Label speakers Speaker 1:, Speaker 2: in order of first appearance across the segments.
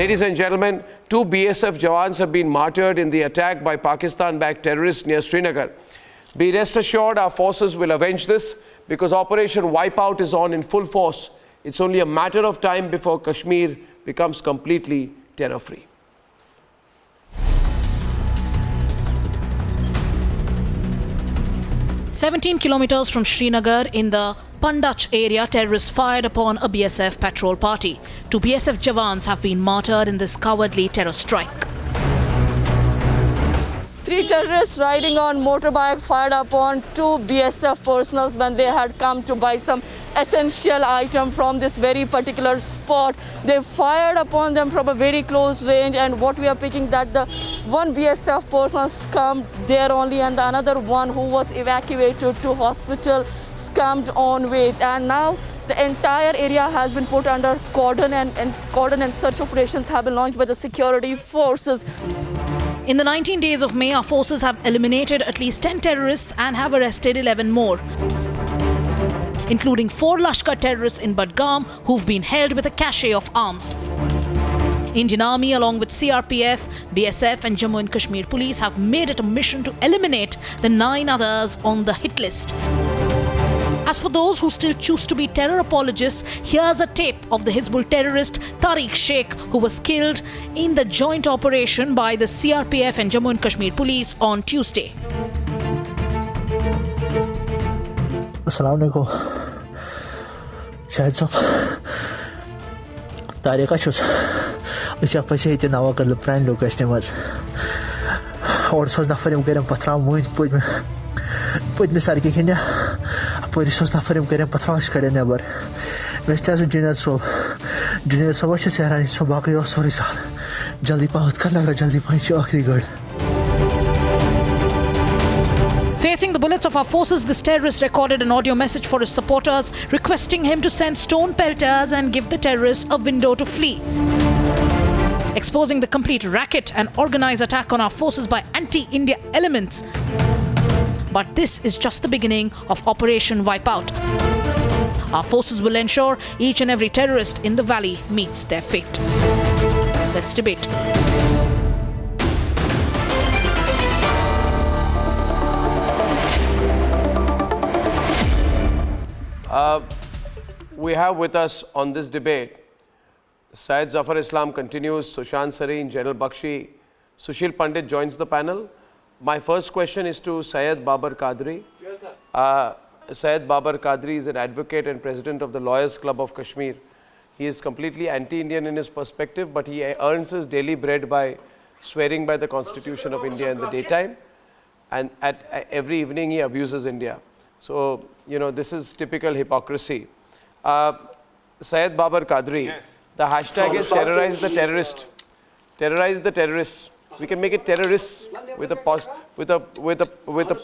Speaker 1: Ladies and gentlemen, 2 BSF jawans have been martyred in the attack by Pakistan-backed terrorists near Srinagar. Be rest assured our forces will avenge this because Operation Wipeout is on in full force. It's only a matter of time before Kashmir becomes completely terror-free.
Speaker 2: "17 kilometers from Srinagar in the Pandach area, terrorists fired upon a BSF patrol party. 2 BSF jawans have been martyred in this cowardly terror strike.
Speaker 3: 3 terrorists riding on motorbike fired upon 2 BSF personnel when they had come to buy some essential item from this very particular spot. They fired upon them from a very close range, and what we are picking that the one BSF person succumbed there only, and the another one who was evacuated to hospital succumbed on way. And now the entire area has been put under cordon, and cordon and search operations have been launched by the security forces.
Speaker 2: In the 19 days of May, our forces have eliminated at least 10 terrorists and have arrested 11 more, including 4 Lashkar terrorists in Budgam who've been held with a cache of arms. Indian Army, along with CRPF, BSF and Jammu and Kashmir Police, have made it a mission to eliminate the 9 others on the hit list. As for those who still choose to be terror apologists, here's a tape of the Hizbul terrorist Tariq Sheikh, who was killed in the joint operation by the CRPF and Jammu and Kashmir Police on Tuesday.
Speaker 4: Assalamu alaikum. Shahid sahab. Tariq Ashus. Is ja pasiete na wakar le prime location was. Or so na farim kerem patra muito pode me sar que kenya. Por isso na farim kerem patra ash kade ne bar. Mr. Junior so was sehrani so baqi oh sorry sir. Jaldi pahat kar laga jaldi pahi akhri gad.
Speaker 2: Facing the bullets of our forces, this terrorist recorded an audio message for his supporters, requesting him to send stone pelters and give the terrorists a window to flee, exposing the complete racket and organized attack on our forces by anti-India elements. But this is just the beginning of Operation Wipeout. Our forces will ensure each and every terrorist in the valley meets their fate. Let's debate.
Speaker 1: We have with us on this debate Syed Zafar Islam continues, Sushant Sareen, General Bakshi, Sushil Pandit joins the panel. My first question is to Syed Babar Qadri.
Speaker 5: Yes, sir.
Speaker 1: Syed Babar Qadri is an advocate and president of the Lawyers Club of Kashmir. He is completely anti-Indian in his perspective, but he earns his daily bread by swearing by the Constitution of India in the daytime, and at every evening he abuses India. So, you know, this is typical hypocrisy. Syed Babar Qadri, yes. The hashtag is terrorize the terrorist. Terrorize the terrorists. We can make it terrorists with a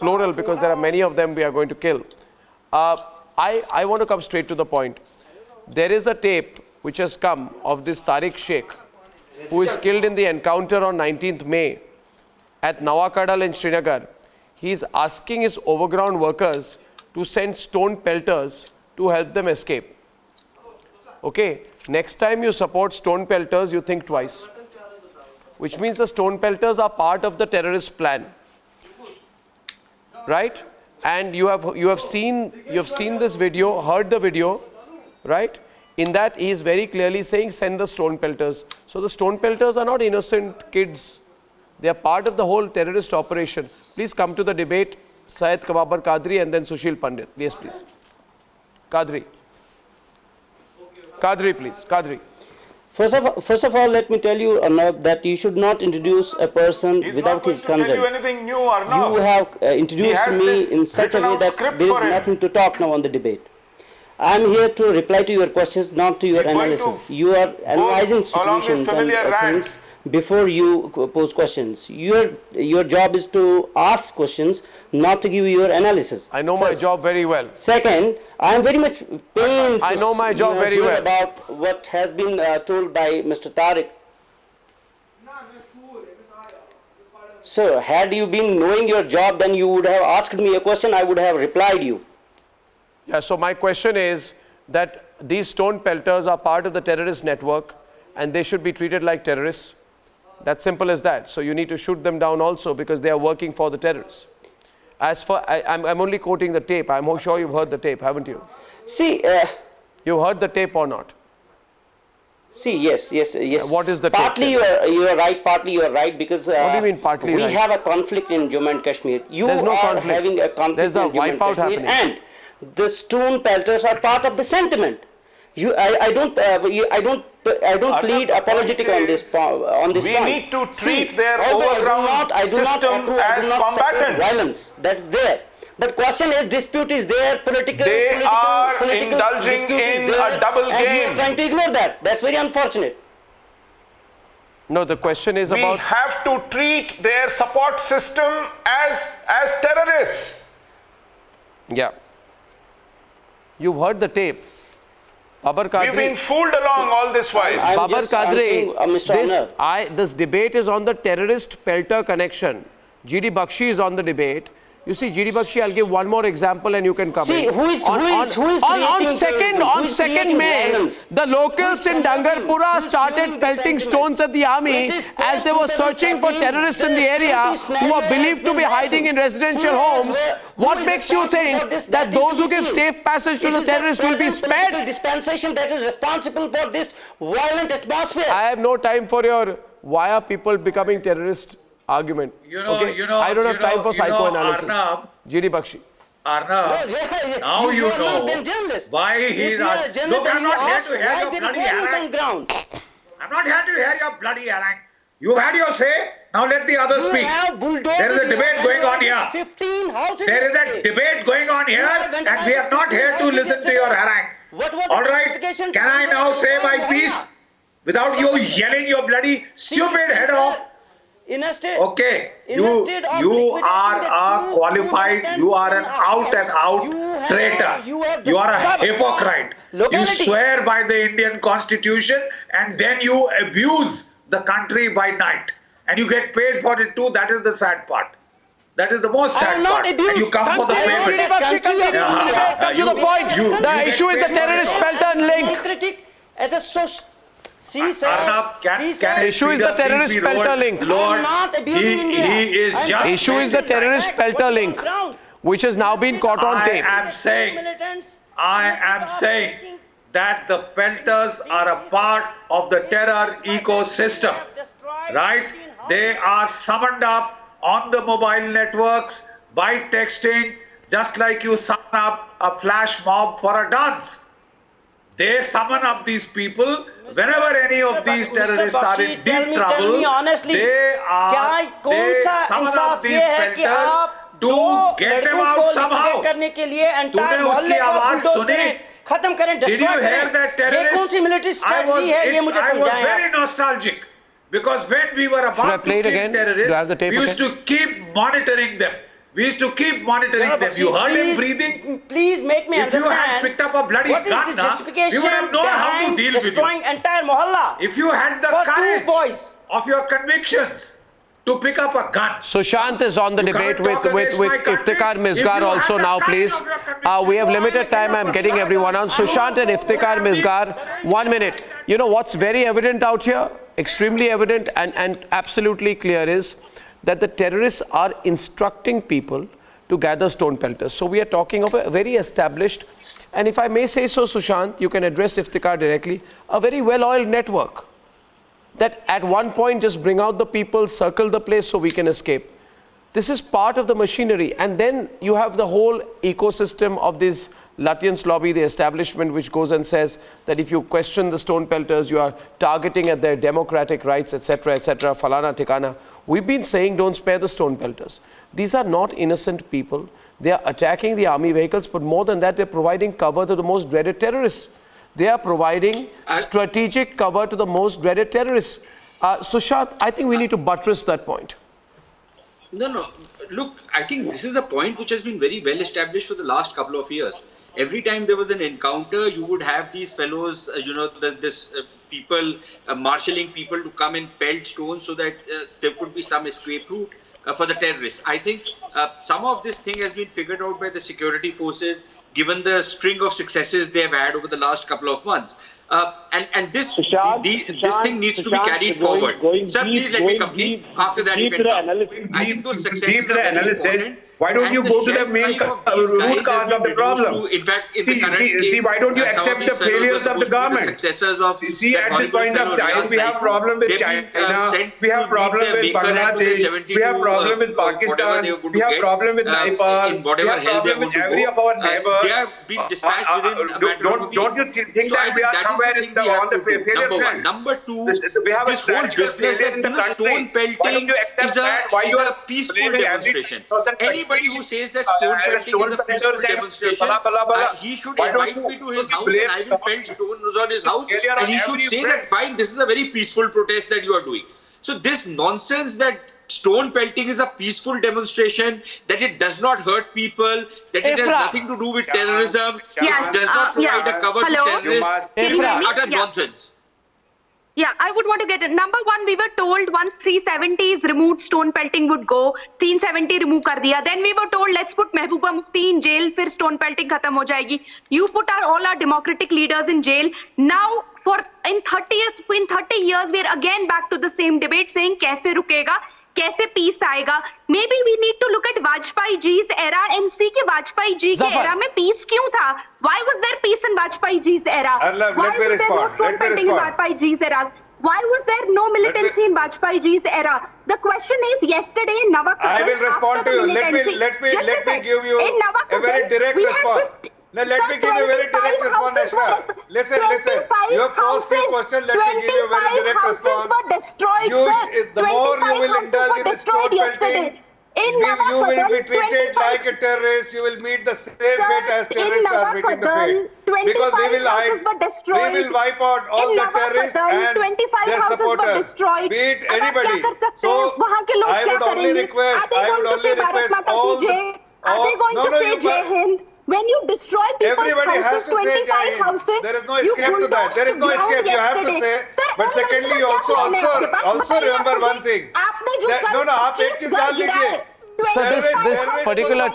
Speaker 1: plural because there are many of them we are going to kill. I want to come straight to the point. There is a tape which has come of this Tariq Sheikh, who is killed in the encounter on 19th May at Nawakadal in Srinagar. He is asking his overground workers to send stone pelters to help them escape. Okay, next time you support stone pelters, you think twice. Which means the stone pelters are part of the terrorist plan, right? And you have seen this video, heard the video, right? In that he is very clearly saying send the stone pelters. So the stone pelters are not innocent kids. They are part of the whole terrorist operation. Please come to the debate, Syed Babar Qadri and then Sushil Pandit. Yes, please. Qadri. Qadri, please. Qadri.
Speaker 5: First of all, let me tell you, Arnab, that you should not introduce a person without his consent.
Speaker 6: He's not going to tell you anything new, Arnab.
Speaker 5: You have introduced me in such a way that there is nothing to talk now on the debate. I am here to reply to your questions, not to your analysis. You are analyzing situations and things before you pose questions. Your job is to ask questions, not to give your analysis.
Speaker 1: I know my job very well.
Speaker 5: Second, I am very much pained
Speaker 1: I know my job very well
Speaker 5: about what has been told by Mr. Tariq. So, had you been knowing your job, then you would have asked me a question, I would have replied you.
Speaker 1: Yeah, so my question is that these stone pelters are part of the terrorist network, and they should be treated like terrorists. That's simple as that. So you need to shoot them down also because they are working for the terrorists. As for, I'm only quoting the tape. I'm sure you've heard the tape, haven't you?
Speaker 5: See,
Speaker 1: You heard the tape or not?
Speaker 5: yes.
Speaker 1: What is the
Speaker 5: partly
Speaker 1: tape?
Speaker 5: you are right, partly you are right, because
Speaker 1: What do you mean partly
Speaker 5: we
Speaker 1: right?
Speaker 5: have a conflict in Jammu and Kashmir. You
Speaker 1: There's no
Speaker 5: are
Speaker 1: conflict.
Speaker 5: having a conflict
Speaker 1: There's a
Speaker 5: in Jammu and
Speaker 1: wipeout
Speaker 5: Kashmir,
Speaker 1: happening.
Speaker 5: and the stone pelters are part of the sentiment. I don't plead apologetic on this point.
Speaker 6: We need to treat their
Speaker 5: although
Speaker 6: overground system as combatant.
Speaker 5: Violence that's there. But question is, dispute is there, political
Speaker 6: indulging
Speaker 5: dispute is
Speaker 6: in
Speaker 5: there,
Speaker 6: a double
Speaker 5: and you
Speaker 6: game.
Speaker 5: are trying to ignore that. That's very unfortunate.
Speaker 1: No, the question is
Speaker 6: We
Speaker 1: about...
Speaker 6: have to treat their support system as terrorists.
Speaker 1: Yeah. You've heard the tape. Babar
Speaker 6: We've been
Speaker 1: Qadri,
Speaker 6: fooled along all this while.
Speaker 5: I'm
Speaker 1: Babar
Speaker 5: just answering,
Speaker 1: Qadri,
Speaker 5: Mr. Anwar.
Speaker 1: this debate is on the terrorist-pelter connection. GD Bakshi is on the debate. You see, GD Bakshi, I'll give one more example and you can come
Speaker 5: See,
Speaker 1: in.
Speaker 5: who is
Speaker 1: on
Speaker 5: creating
Speaker 1: second,
Speaker 5: terrorism?
Speaker 1: on
Speaker 5: Who is
Speaker 1: 2nd
Speaker 5: creating
Speaker 1: May,
Speaker 5: violence?
Speaker 1: the locals in Dangarpura started pelting stones at the army as they were searching for terrorists in the area who are believed to be hiding in residential homes. What makes you think that those who give safe passage to the terrorists will be spared?
Speaker 5: Dispensation that is responsible for this violent atmosphere.
Speaker 1: I have no time for your why are people becoming terrorists argument. I don't have time for psychoanalysis.
Speaker 7: Arnab,
Speaker 1: GD Bakshi.
Speaker 7: Arnab, now you know why he is... Look, I'm not here to hear your bloody harangue. I'm not here to hear your bloody harangue. You've had your say, now let the others speak. There is a debate going on here.
Speaker 5: 15 houses.
Speaker 7: There is a debate going on here and we are not here to listen to your harangue. All right, can I now say my piece without you yelling your bloody stupid head off? Okay, you are a qualified, you are an out and out traitor. You are a hypocrite. You swear by the Indian Constitution and then you abuse the country by night. And you get paid for it too, that is the sad part. That is the most sad part. And you come for the payment.
Speaker 1: GD Bakshi, continue. Come to the point. The issue is the terrorist pelter link.
Speaker 5: See, sir.
Speaker 7: Arnab, can
Speaker 1: issue is the terrorist pelter link.
Speaker 7: Lord,
Speaker 5: I'm not abusing India.
Speaker 7: he is just...
Speaker 1: Issue is the terrorist pelter link, which has now been caught on tape.
Speaker 7: I am saying that the pelters are a part of the terror ecosystem, right? They are summoned up on the mobile networks by texting, just like you summon up a flash mob for a dance. They summon up these people whenever any of these terrorists are in deep trouble. They summon up these pelters to get them out somehow. तूने उसकी आवाज सुनी? Did you hear that terrorist? I was very nostalgic because when we were about to kill terrorists, we used to keep monitoring them. We used to keep monitoring them. You heard him breathing?
Speaker 5: Please make me understand.
Speaker 7: If you had picked up a bloody gun, we would have known how to deal with you.
Speaker 5: Entire mohalla.
Speaker 7: If you had the courage of your convictions to pick up a gun.
Speaker 1: Sushant is on the debate with Iftikhar Misgar also now, please. We have limited time. I'm getting everyone on. Sushant and Iftikhar Misgar, 1 minute. You know what's very evident out here? Extremely evident and absolutely clear is that the terrorists are instructing people to gather stone pelters. So we are talking of a very established, and if I may say so, Sushant, you can address Iftikhar directly, a very well-oiled network that at one point just bring out the people, circle the place so we can escape. This is part of the machinery. And then you have the whole ecosystem of this Lutyens lobby, the establishment, which goes and says that if you question the stone pelters, you are targeting at their democratic rights, etc., falana tikana. We've been saying don't spare the stone pelters. These are not innocent people. They are attacking the army vehicles, but more than that, they're providing cover to the most dreaded terrorists. They are providing strategic cover to the most dreaded terrorists. Sushant, I think we need to buttress that point.
Speaker 8: No. Look, I think this is a point which has been very well established for the last couple of years. Every time there was an encounter, you would have these fellows, people, marshalling people to come and pelt stones so that there could be some escape route for the terrorists. I think some of this thing has been figured out by the security forces, given the string of successes they have had over the last couple of months. And this thing needs to be carried forward. Sir, please let me complete. After that, you can come. I think those successes are very important.
Speaker 6: Why don't you go to the main root cause of the problem?
Speaker 8: In fact, in the current case,
Speaker 6: why don't you accept the failures of the government?
Speaker 8: Successors of
Speaker 6: see, at this point of time, we have problem with China, we have problem with Bangladesh, we have problem with Pakistan, we have problem with Nepal, we have problem with every of our neighbors.
Speaker 8: They are being dispatched within a matter of weeks.
Speaker 6: Don't you think that we are somewhere on the failure trend?
Speaker 8: Number two, this whole business that stone pelting is a peaceful demonstration. Anybody who says that stone pelting is a peaceful demonstration, he should invite me to his house and I will pelt stones on his house, and he should say that, fine, this is a very peaceful protest that you are doing. So this nonsense that stone pelting is a peaceful demonstration, that it does not hurt people, that it has nothing to do with terrorism, it does not provide a cover to terrorists, is utter nonsense.
Speaker 9: Yeah, I would want to get it. Number one, we were told once 370 is removed, stone pelting would go. 370 remove kar diya. Then we were told, let's put Mehbooba Mufti in jail, fir stone pelting khatam ho jayegi. You put all our democratic leaders in jail. Now, in 30 years, we're again back to the same debate saying, kaise rukega? कैसे piece आएगा? Maybe we need to look at Vajpayee ji's era and see कि Vajpayee ji के era में peace क्यों था? Why was there peace in Vajpayee ji's era? Why was there no stone pelting in Vajpayee ji's era? Why was there no militancy in Vajpayee ji's era? The question is, yesterday in Navakadal,
Speaker 6: I will respond to you. Let me give you a very direct response. Now let me give you a very direct response, Ashra. Listen. Your first few questions, let me give you a very direct response.
Speaker 9: 25 houses were destroyed, sir.
Speaker 6: The more you will indulge in stone pelting, you will be treated like a terrorist. You will meet the same fate as terrorists are meeting the fate. Because we will wipe out all the terrorists and their supporters, be it anybody. So I would only request all the...
Speaker 9: Are they going to say Jai Hind? When you destroy people's houses, 25 houses,
Speaker 6: there is no escape to that. There is no escape, you have to say. But secondly, you also remember one thing.
Speaker 1: So this particular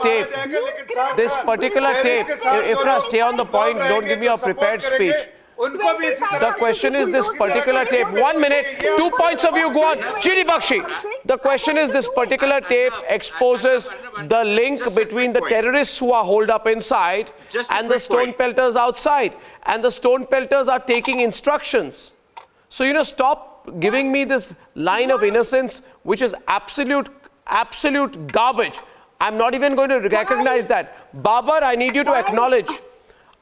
Speaker 1: tape, Ifra, stay on the point, don't give me a prepared speech. The question is this particular tape. 1 minute, 2 points of view, go on. Chiri Bakshi. The question is this particular tape exposes the link between the terrorists who are holed up inside and the stone pelters outside. And the stone pelters are taking instructions. So, stop giving me this line of innocence, which is absolute garbage. I'm not even going to recognize that. Babar, I need you to acknowledge.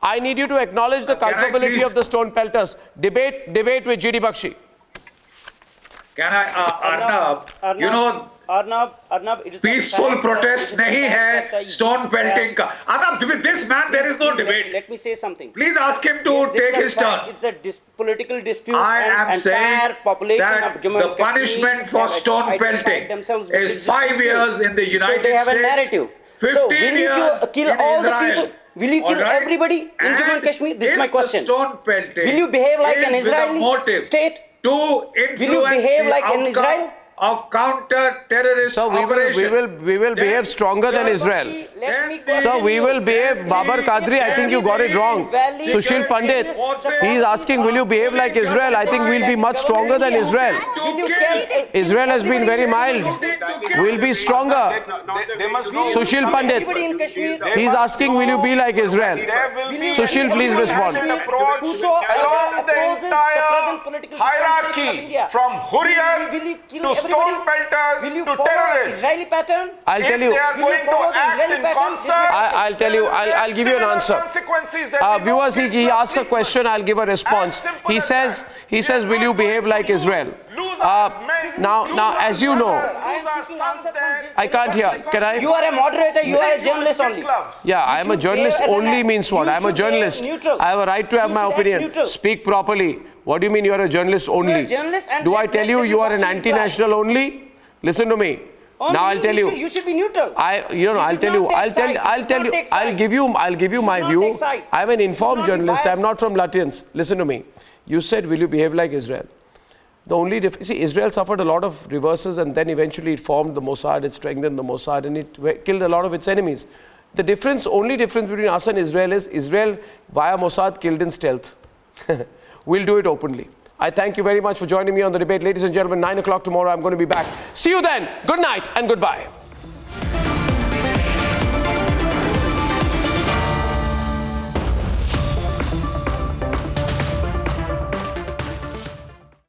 Speaker 1: I need you to acknowledge the culpability of the stone pelters. Debate with GD Bakshi.
Speaker 7: Can I, Arnab, peaceful protest nahi hai stone pelting ka. Arnab, with this man there is no debate.
Speaker 5: Let me say something.
Speaker 7: Please ask him to take his turn.
Speaker 5: It's a political dispute.
Speaker 7: I am saying that the punishment for stone pelting is 5 years in the United States.
Speaker 5: They have a narrative.
Speaker 7: 15 years
Speaker 5: kill
Speaker 7: in
Speaker 5: all
Speaker 7: Israel.
Speaker 5: the people? Will you kill everybody in Jammu and Kashmir? This is my question.
Speaker 7: Stone pelting
Speaker 5: will you behave like an Israeli state?
Speaker 7: To influence
Speaker 5: will you behave like an Israel?
Speaker 7: Of counter-terrorist operations.
Speaker 1: We will behave stronger than Israel. So we will behave. Babar Qadri, I think you got it wrong. Sushil Pandit, he is asking, will you behave like Israel? I think we'll be much stronger than Israel. Israel has been very mild. We'll be stronger. Sushil Pandit, he is asking, will you be like Israel? Sushil, please respond.
Speaker 6: Along the entire hierarchy, from Hurriyat to stone pelters to terrorists.
Speaker 1: I'll tell you.
Speaker 6: If they are going to act in concert,
Speaker 1: I'll tell you. I'll give you an answer. Viewers, he asks a question. I'll give a response. He says, will you behave like Israel? Now, as you know, I can't hear. Can I?
Speaker 5: You are a moderator. You are a journalist only.
Speaker 1: Yeah, I am a journalist only means what? I am a journalist. I have a right to have my opinion. Speak properly. What do you mean you are a journalist only? Do I tell you you are an anti-national only? Listen to me. Now I'll tell you.
Speaker 5: You should be neutral.
Speaker 1: I'll tell you. I'll give you my view. I'm an informed journalist. I'm not from Lutyens. Listen to me. You said, will you behave like Israel? The only difference, see, Israel suffered a lot of reverses and then eventually it formed the Mossad, it strengthened the Mossad and it killed a lot of its enemies. The only difference between us and Israel is Israel via Mossad killed in stealth. We'll do it openly. I thank you very much for joining me on the debate. Ladies and gentlemen, 9 o'clock tomorrow, I'm going to be back. See you then. Good night and goodbye.